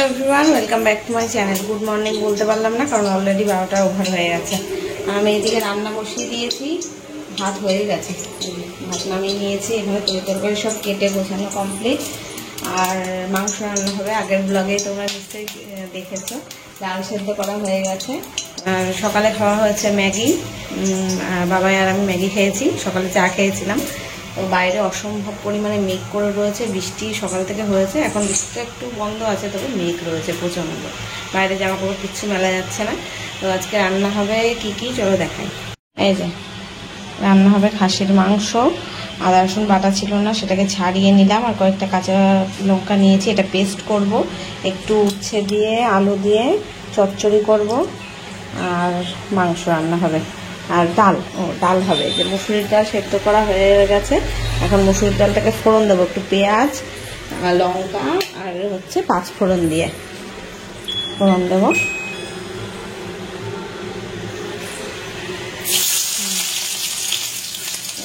Everyone welcome back to my channel. Good morning বলতে পারলাম না কারণ অলরেডি 12টা ওভার হয়ে গেছে। আমি এদিকে রান্না বসিয়ে দিয়েছি, ভাত হয়ে গেছে, ভাত নামিয়ে নিয়েছি। এখানে তরকারি সব কেটে গোছানো কমপ্লিট। আর মাংস রান্না হবে, আগের ব্লগে তোমরা নিশ্চয়ই দেখেছো। ডাল সেদ্ধ করা হয়ে গেছে। আর সকালে খাওয়া হয়েছে ম্যাগি, বাবাই আর আমি ম্যাগি খেয়েছি। সকালে চা খেয়েছিলাম। তো বাইরে অসম্ভব পরিমাণে মেঘ করে রয়েছে, বৃষ্টি সকাল থেকে হয়েছে। এখন বৃষ্টিটা একটু বন্ধ আছে, তবে মেঘ রয়েছে প্রচণ্ড। বাইরে জামা কাপড় কিচ্ছু মেলা যাচ্ছে না। তো আজকে রান্না হবে কি চলো দেখাই। এই যে রান্না হবে খাসির মাংস। আদা রসুন বাটা ছিল না, সেটাকে ছাড়িয়ে নিলাম। আর কয়েকটা কাঁচা লঙ্কা নিয়েছি, এটা পেস্ট করব। একটু উচ্ছে দিয়ে আলু দিয়ে চচ্চড়ি করব। আর মাংস রান্না হবে। আর ডাল হবে। যে মুসুরির ডাল সেদ্ধ করা হয়ে গেছে। এখন মুসুরির ডালটাকে ফোড়ন দেবো, একটু পেঁয়াজ লঙ্কা আর হচ্ছে 5 ফোড়ন দিয়ে ফোড়ন দেবো।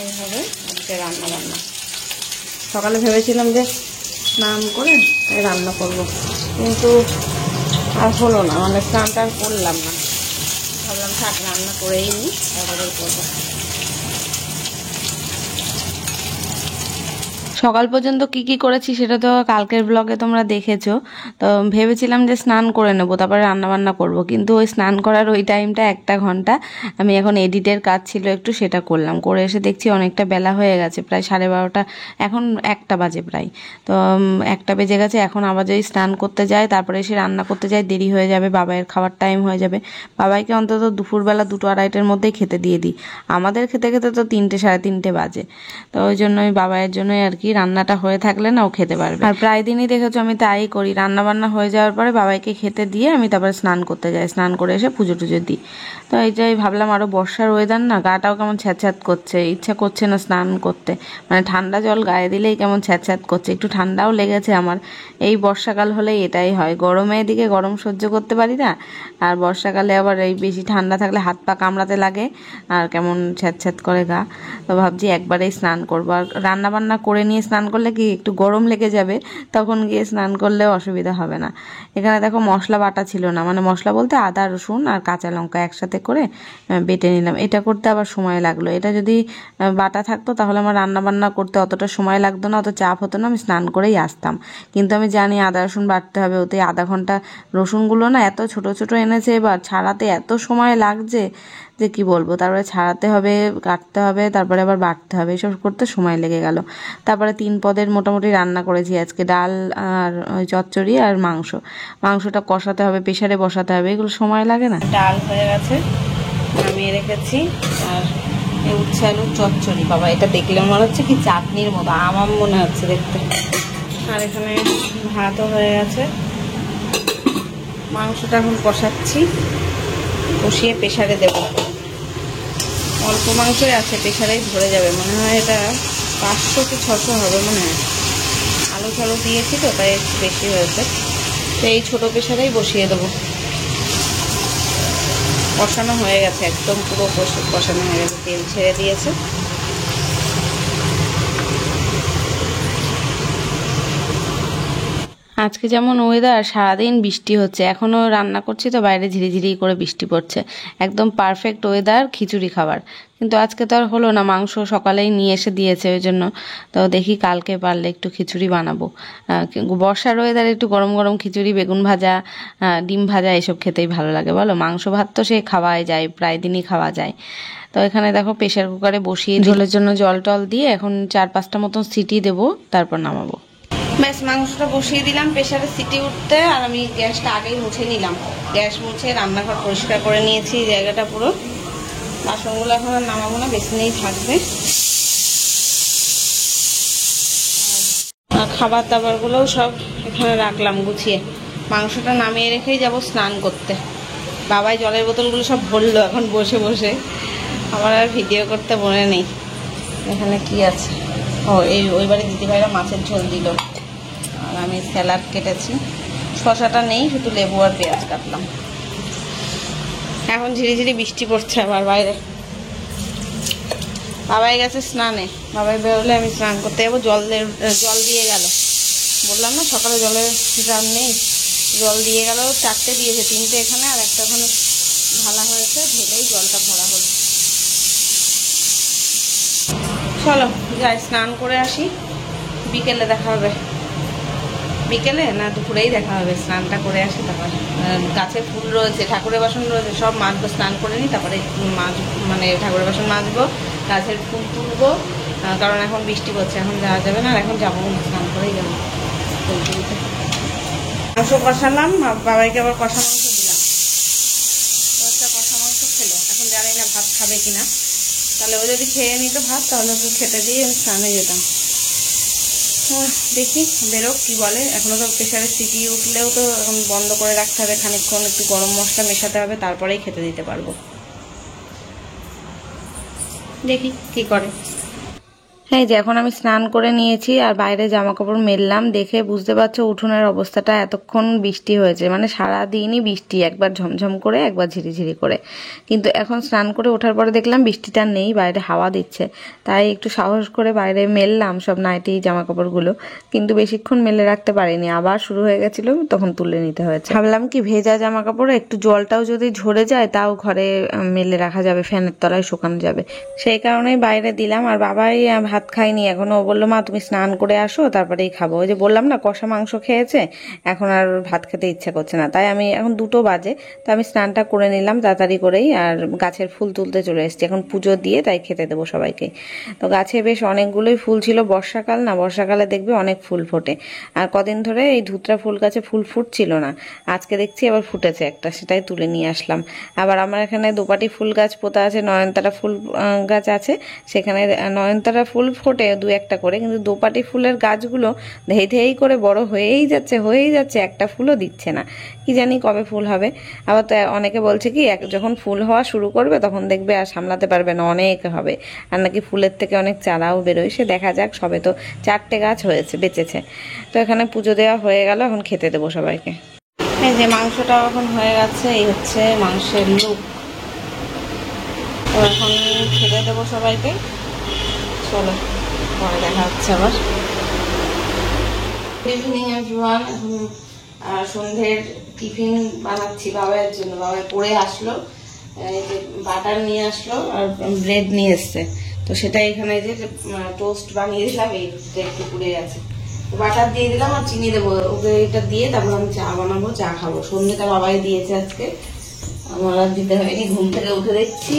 এইভাবে আজকে রান্না। সকালে ভেবেছিলাম যে স্নান করে রান্না করব, কিন্তু আর হলো না, মানে স্নানটা আর করলাম না। ভাবলাম থাক, রান্না করেই নিই, তারপরে করবো। সকাল পর্যন্ত কি করেছি সেটা তো কালকের ব্লগে তোমরা দেখেছো। তো ভেবেছিলাম যে স্নান করে নেবো, তারপরে রান্নাবান্না করব, কিন্তু ওই স্নান করার ওই টাইমটা 1 ঘন্টা আমি এখন এডিটের কাজ ছিল একটু, সেটা করলাম। করে এসে দেখছি অনেকটা বেলা হয়ে গেছে, প্রায় 12:30, এখন 1টা বাজে প্রায়। তো 1টা বেজে গেছে। এখন আবার যদি স্নান করতে যাই, তারপরে এসে রান্না করতে যাই, দেরি হয়ে যাবে, বাবাইয়ের খাওয়ার টাইম হয়ে যাবে। বাবাইকে অন্তত দুপুরবেলা 2-2:30টার মধ্যেই খেতে দিয়ে দিই। আমাদের খেতে তো 3টে 3:30 বাজে। তো ওই জন্যই বাবাইয়ের জন্যই আর কি রান্নাটা হয়ে থাকলে না ও খেতে পারবে। আর প্রায় দিনই দেখেছো আমি তাই করি, রান্না বান্না হয়ে যাওয়ার পরে বাবাইকে খেতে দিয়ে আমি তারপরে স্নান করতে যাই, স্নান করে এসে পুজো টুজো দিই। তো এইটাই ভাবলাম, আরও বর্ষার ওয়েদার না, গাটাও কেমন ছ্যাঁত করছে, ইচ্ছা করছে না স্নান করতে। মানে ঠান্ডা জল গায়ে দিলেই কেমন ছ্যাঁত করছে। একটু ঠান্ডাও লেগেছে আমার। এই বর্ষাকাল হলেই এটাই হয়, গরমে এদিকে গরম সহ্য করতে পারি না, আর বর্ষাকালে আবার এই বেশি ঠান্ডা থাকলে হাত পা কামড়াতে লাগে আর কেমন ছ্যাঁত করে গা। তো ভাবছি একবারেই স্নান করবো। আর রান্না বান্না করে নিয়ে স্নান করলে কি একটু গরম লেগে যাবে, তখন গিয়ে স্নান করলেও অসুবিধা হবে না। এখানে দেখো মশলা বাটা ছিল না, মানে মশলা বলতে আদা রসুন আর কাঁচা লঙ্কা একসাথে করে বেটে নিলাম। এটা করতে আবার সময় লাগলো। এটা যদি বাটা থাকতো তাহলে আমার রান্না বান্না করতে অতটা সময় লাগতো না, অত চাপ হতো না, আমি স্নান করেই আসতাম। কিন্তু আমি জানি আদা রসুন বাটতে হবে, ওতে আধা ঘন্টা। রসুনগুলো না এত ছোট ছোট এনেছে, এবার ছাড়াতে এত সময় লাগছে যে কি বলবো। তারপরে ছাড়াতে হবে, কাটতে হবে, তারপরে আবার বাটতে হবে, এসব করতে সময় লেগে গেল। তারপরে 3 পদের মোটামুটি রান্না করেছি আজকে, ডাল আর ওই চচ্চড়ি আর মাংসটা কষাতে হবে, প্রেসারে বসাতে হবে, এগুলো সময় লাগে না। ডাল হয়ে গেছে, নামিয়ে রেখেছি। আর এই উচ্ছে আলুর চচ্চড়ি, বাবা এটা দেখলে মনে হচ্ছে কি চাটনির মতো, আমার মনে হচ্ছে দেখতে। আর এখানে ভাতও হয়ে গেছে। মাংসটা এখন কষাচ্ছি, কষিয়ে প্রেসারে দেব। অল্প মাংসই আছে, প্রেসারেই ধরে যাবে মনে হয়। এটা 500 কি 600 হবে মনে হয়। আলু ঠালু দিয়েছি তো, তাই একটু বেশি হয়েছে। তো এই ছোটো প্রেসারেই বসিয়ে দেবো। কষানো হয়ে গেছে, একদম পুরো কষানো হয়ে গেছে, তেল ছেড়ে দিয়েছে। আজকে যেমন ওয়েদার, সারাদিন বৃষ্টি হচ্ছে। এখনও রান্না করছি তো বাইরে ঝিরিঝিরি করে বৃষ্টি পড়ছে। একদম পারফেক্ট ওয়েদার খিচুড়ি খাবার, কিন্তু আজকে তো আর হলো না। মাংস সকালেই নিয়ে এসে দিয়েছে, ওই জন্য তো দেখি কালকে পারলে একটু খিচুড়ি বানাবো। বর্ষার ওয়েদারে একটু গরম গরম খিচুড়ি, বেগুন ভাজা, ডিম ভাজা, এসব খেতেই ভালো লাগে বলো। মাংস ভাত তো সে খাওয়াই যায়, প্রায় দিনই খাওয়া যায়। তো এখানে দেখো প্রেসার কুকারে বসিয়ে ঝোলের জন্য জল টল দিয়ে এখন 4-5টা মতন সিটি দেবো, তারপর নামাবো। ব্যাস মাংসটা বসিয়ে দিলাম প্রেসারে সিটি উঠতে। আর আমি গ্যাসটা আগেই মুছে নিলাম, গ্যাস মুছে রান্নাঘর পরিষ্কার করে নিয়েছি জায়গাটা পুরো। বাসনগুলো এখন আর নামাবো না, বেসিনেই থাকবে। আর খাবার দাবারগুলোও সব এখানে রাখলাম গুছিয়ে। মাংসটা নামিয়ে রেখেই যাব স্নান করতে। বাবাই জলের বোতলগুলো সব ভরলো এখন বসে বসে, আমার আর ভিডিও করতে মনে নেই। এখানে কি আছে, ওই বাড়ি দিদিভাইরা মাছের ঝোল দিল। আর আমি স্যালাড কেটেছি, শসাটা নেই, শুধু লেবু আর পেঁয়াজ কাটলাম। এখন ঝিরিঝিরি বৃষ্টি পড়ছে আবার বাইরে। বাবাই গেছে স্নানে, বাবাই বেরোলে আমি স্নান করতে যাবো। জল দিয়ে গেল, বললাম না সকালে জলের ড্রাম নেই, জল দিয়ে গেল, 4টে দিয়েছে, 3টে এখানে আর একটা ওখানে ঢালা হয়েছে, ঢেলেই জলটা ভরা হলো। চলো যাই স্নান করে আসি, বিকেলে দেখা হবে। বিকেলে না দুপুরেই দেখা হবে, স্নানটা করে আসি। তারপর গাছে ফুল রয়েছে, ঠাকুরের বাসন রয়েছে, সব মাজবো, স্নান করে নিই, তারপরে মানে ঠাকুরের বাসন মাজবো, গাছের ফুল তুলবো, কারণ এখন বৃষ্টি পড়ছে, এখন যাওয়া যাবে না, আর এখন যাবো না, স্নান করেই যাবো ফুল তুলতে। মাংস কষালাম, বাবাইকে আবার কষা মাংস দিলাম, কষা মাংস খেলো, এখন জানি না ভাত খাবে কিনা, তাহলে ও যদি খেয়ে নিত ভাত তাহলে ওকে খেতে দিয়ে আমি স্নানে যেতাম। দেখি বেরোক কি বলে, এখনো তো প্রেশারের সিটি উঠলেও তো এখন বন্ধ করে রাখতে হবে, খানিকক্ষণ একটু গরম মশলা মেশাতে হবে, তারপরেই খেতে দিতে পারবো। দেখি কি করে। এই যে এখন আমি স্নান করে নিয়েছি আর বাইরে জামা কাপড় মেললাম, দেখে বুঝতে পারছো উঠোনের অবস্থাটা, এতক্ষণ বৃষ্টি হয়েছে, মানে সারাদিনই বৃষ্টি, একবার ঝমঝম করে একবার ঝিরিঝিরি করে, কিন্তু এখন স্নান করে ওঠার পরে দেখলাম বৃষ্টিটা নেই, বাইরে হাওয়া দিচ্ছে, তাই একটু সাহস করে বাইরে মেললাম সব নাইটি জামা কাপড়গুলো, কিন্তু বেশিক্ষণ মেলে রাখতে পারিনি, আবার শুরু হয়ে গেছিলো, তখন তুলে নিতে হয়েছে। ভাবলাম কি ভেজা জামা কাপড় একটু জলটাও যদি ঝরে যায় তাও ঘরে মেলে রাখা যাবে, ফ্যানের তলায় শুকানো যাবে, সেই কারণেই বাইরে দিলাম। আর বাবাই ভাত খাইনি এখনো, ও বললো মা তুমি স্নান করে আসো তারপরেই খাবো, ওই যে বললাম না কষা মাংস খেয়েছে, এখন আর ভাত খেতে ইচ্ছা করছে না, তাই আমি এখন 2টো বাজে, তো আমি স্নানটা করে নিলাম তাড়াতাড়ি করেই, আর গাছের ফুল তুলতে চলে এসেছি, এখন পুজো দিয়ে তাই খেতে দেবো সবাইকে। তো গাছে বেশ অনেকগুলোই ফুল ছিল, বর্ষাকাল না, বর্ষাকালে দেখবে অনেক ফুল ফোটে, আর কদিন ধরে এই ধুতরা ফুল গাছে ফুল ফুটছিল না, আজকে দেখছি আবার ফুটেছে একটা, সেটাই তুলে নিয়ে আসলাম। আবার আমার এখানে দোপাটি ফুল গাছ পোতা আছে, নয়নতারা ফুল গাছ আছে, সেখানে নয়নতারা ফুল ফোটে 2-1টা করে, কিন্তু দোপাটি ফুলের গাছগুলো ধেই ধেই করে বড় হয়েই যাচ্ছে, একটা ফুলও দিচ্ছে না, কি জানি কবে ফুল হবে। আবার তো অনেকে বলছে কি যখন ফুল হওয়া শুরু করবে তখন দেখবে আর সামলাতে পারবে না, অনেক হবে, আর নাকি ফুলের থেকে অনেক চারাও বেরোয়, সে দেখা যাক, সবে তো 4টে গাছ হয়েছে, বেঁচেছে। তো এখানে পুজো দেওয়া হয়ে গেল, এখন খেতে দেবো সবাইকে। এই যে মাংসটাও এখন হয়ে গেছে, এই হচ্ছে মাংসের লুক, তো এখন খেতে দেবো সবাইকে। চলো পরে দেখা হচ্ছে আবার। ইভিনিং এভরিওয়ান, এখন সন্ধ্যের টিফিন বানাচ্ছি বাবাইয়ের জন্য। বাবাই পড়ে আসলো, এই যে বাটার নিয়ে আসলো আর ব্রেড নিয়ে এসছে, তো সেটা এখানে যে টোস্ট বানিয়ে দিলাম, এইটা একটু পুড়ে গেছে, বাটার দিয়ে দিলাম আর চিনি দেবো, ওকে এটা দিয়ে তারপর আমি চা বানাবো, চা খাবো। সন্ধ্যেটা বাবাই দিয়েছে আজকে, আমার আর দিতে হয়নি, ঘুম থেকে উঠে দেখছি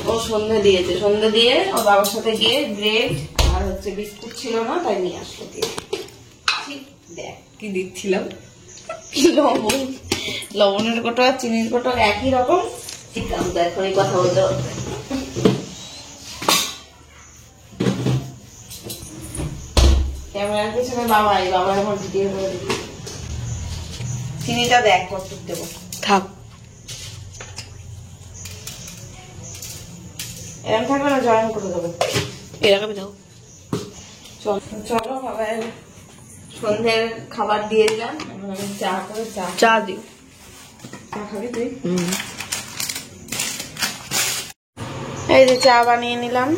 ও সন্ধ্যে দিয়েছে, সন্ধ্যে দিয়ে ও বাবার সাথে গিয়ে ব্রেড আর হচ্ছে বিস্কুট ছিল না তাই নিয়ে আসলো, দিয়ে দেখ কি দিচ্ছিলাম, লবণ, লবণের কোটো আর চিনির কোটো একই রকম, ঠিক আছে দেখো এই কথা বলতে বলতে। ক্যামেরার পিছনে বাবাই আমার ভিডিও করে দিচ্ছি, চিনিটা দেখ কতটুক দেবো, থাক এরকম থাকবে না, জয়েন করে দেবো, এরকম দাও। চলো বাবা সন্ধ্যের খাবার দিয়ে দিলাম, এখন আমি চা করে চা দিই, চা খাবি তুই? এই যে চা বানিয়ে নিলাম,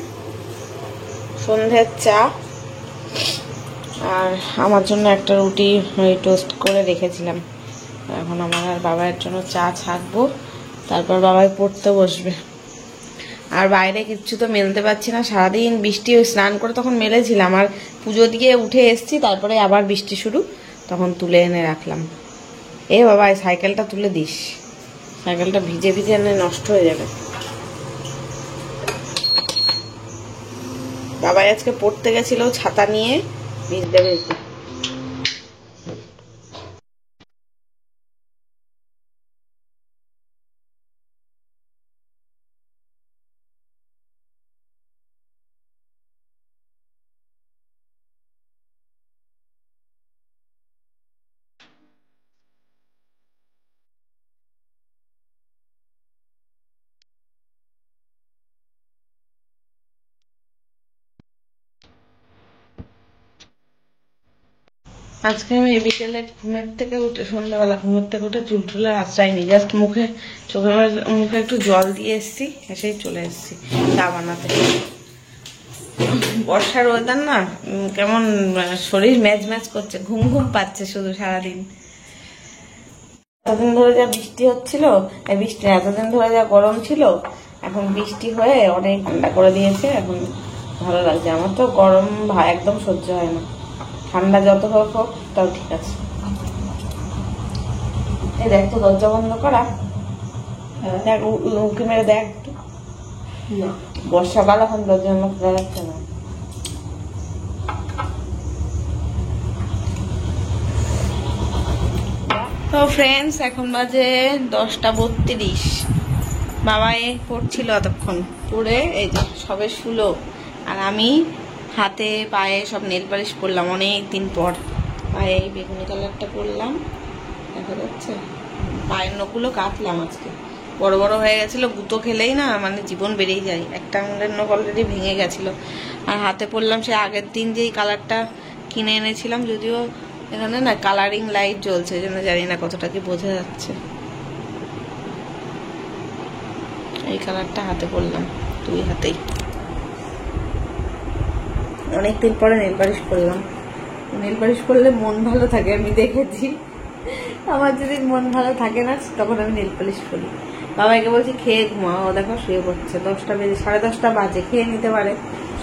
সন্ধ্যের চা, আর আমার জন্য একটা রুটি টোস্ট করে রেখেছিলাম, এখন আমার আর বাবার জন্য চা ছাকবো, তারপর বাবাই পড়তে বসবে। আর বাইরে কিচ্ছু তো মেলতে পারছি না, সারাদিন বৃষ্টি, ওই স্নান করে তখন মেলেছিলাম, আর পুজো দিয়ে উঠে এসছি, তারপরে আবার বৃষ্টি শুরু, তখন তুলে এনে রাখলাম। এ বাবা এই সাইকেলটা তুলে দিস, সাইকেলটা ভিজে ভিজে এনে নষ্ট হয়ে যাবে। বাবাই আজকে পড়তে গেছিল ছাতা নিয়ে, ভিজতে ভিজতে। আজকে আমি বিকেলে ঘুমের থেকে উঠে, সন্ধ্যাবেলা ঘুমের থেকে উঠে চুল টুলে আশ্রাইনি, জাস্ট মুখে মুখে একটু জল দিয়ে এসছি, এসেই চলে এসছি চা বানাতে। বর্ষার ওয়েদার না, কেমন শরীর ম্যাচ ম্যাচ করছে, ঘুম ঘুম পাচ্ছে শুধু সারাদিন, এতদিন ধরে যা বৃষ্টি হচ্ছিল, বৃষ্টি এতদিন ধরে যা গরম ছিল, এখন বৃষ্টি হয়ে অনেক ঠান্ডা করে দিয়েছে। এখন ভালো লাগছে। আমার তো গরম একদম সহ্য হয় না, ঠান্ডা যত হোক হোক তাও ঠিক আছে। এই দেখ তো দরজা বন্ধ করা, দেখ উঁকি মেরে দেখ। বর্ষাকাল, এখন দরজা বন্ধ করা যাচ্ছে না। তো ফ্রেন্ডস, এখন বাজে 10:32। বাবা পড়ছিল এতক্ষণ, পড়ে এই যে সবে শুলো। আর আমি হাতে পায়ে সব নেল পালিশ করলাম অনেক দিন পর। পায়ে এই বেগুনি কালারটা করলাম, দেখা যাচ্ছে। পায়ের নখগুলো কাটলাম আজকে, বড় বড় হয়ে গেছিলো। গুঁতো খেলেই না মানে জীবন বেরিয়ে যায়। একটা আঙুলের নখ অলরেডি ভেঙে গেছিলো। আর হাতে পড়লাম সে আগের দিন যেই কালারটা কিনে এনেছিলাম, যদিও এখানে না কালারিং লাইট জ্বলছে, জন্য জানি না কতটা কি বোঝা যাচ্ছে। এই কালারটা হাতে পরলাম, দুই হাতেই। অনেকদিন পরে নেল পালিশ করলাম। নেল পালিশ করলে মন ভালো থাকে, আমি দেখেছি। আমার যদি মন ভালো থাকে না, তখন আমি নেল পালিশ করি। বাবাকে বলছি খেয়ে ঘুমাও, দেখো শুয়ে পড়ছে। 10টা বেজে 10:30 বাজে, খেয়ে নিতে পারে।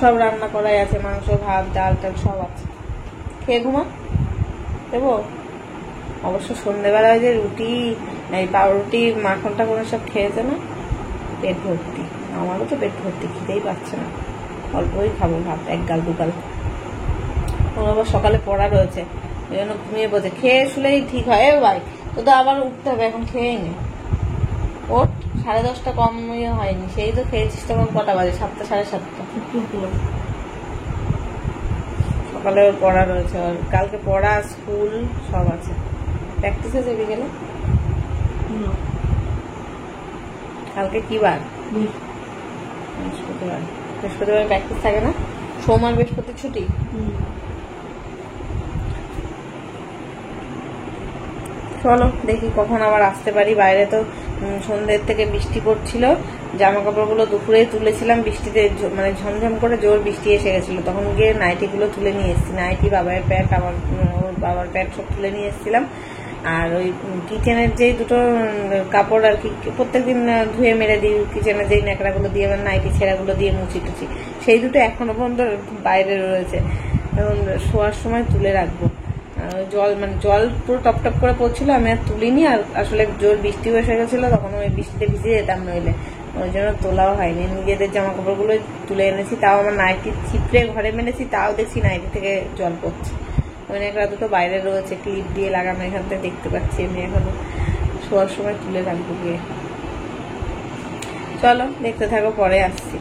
সব রান্না করাই আছে, মাংস, ভাত, ডাল টাল সব আছে। খেয়ে ঘুমা দেবো। অবশ্য সন্ধ্যেবেলায় যে রুটি, এই পাউরুটি, মাখনটা করে সব খেয়েছে না, পেট ভর্তি। আমারও তো পেট ভর্তি, খেতেই পাচ্ছে না। অল্পই খাবো ভাত, 1 গাল 2 গাল। ওর আবার সকালে পড়া রয়েছে, এই জন্য ঘুমিয়ে পড়ছে। খেয়ে শুলেই ঠিক হয়। ভাই তো তো আবার উঠতে হবে, এখন খেয়েই নে। ওঠ, 10:30 কম হয়নি। সেই তো খেয়েছিস, তখন কটা বাজে? 7টা 7:30। সকালে ওর পড়া রয়েছে, ওর কালকে পড়া, স্কুল সব আছে। প্র্যাকটিস আছে বিকেলে। কালকে কি বার? বৃহস্পতিবার। বৃহস্পতিবার প্র্যাকটিস থাকে না? সোমবার বৃহস্পতি ছুটি। চলো দেখি কখন আবার আসতে পারি। বাইরে তো সন্ধ্যের থেকে বৃষ্টি পড়ছিল। জামা কাপড়গুলো দুপুরেই তুলেছিলাম, বৃষ্টিতে মানে ঝমঝম করে জোর বৃষ্টি এসে গেছিল। তখন গিয়ে নাইটিগুলো তুলে নিয়ে এসেছি। নাইটি, বাবার প্যান্ট, আমার ওর বাবার প্যান্ট সব তুলে নিয়ে এসেছিলাম। আর ওই কিচেনের যেই দুটো কাপড় আর কি প্রত্যেকদিন ধুয়ে মেরে দিই, কিচেনের যেই ন্যাকড়াগুলো দিয়ে আমার নাইটি ছেঁড়াগুলো দিয়ে মুছি টুচি, সেই দুটো এখনো পর্যন্ত বাইরে রয়েছে। এখন শোয়ার সময় তুলে রাখবো। জল পুরো টপ টপ করে পড়ছিল, আমি আর তুলিনি। আর আসলে জোর বৃষ্টি এসে গেছিলো, তখন ওই বৃষ্টিতে ভিজে যেতাম নইলে, ওই জন্য তোলাও হয়নি। নিজেদের জামা কাপড়গুলো তুলে এনেছি, তাও আমার নাইটি ছিপড়ে ঘরে মেনেছি, তাও দেখছি নাইটি থেকে জল পড়ছে। ওই একটা দুটো বাইরে রয়েছে, ক্লিপ দিয়ে লাগানো, এখান থেকে দেখতে পাচ্ছি। আমি এখন শোয়ার সময় তুলে রাখবো গিয়ে। চলো দেখতে থাকো, পরে আসছি।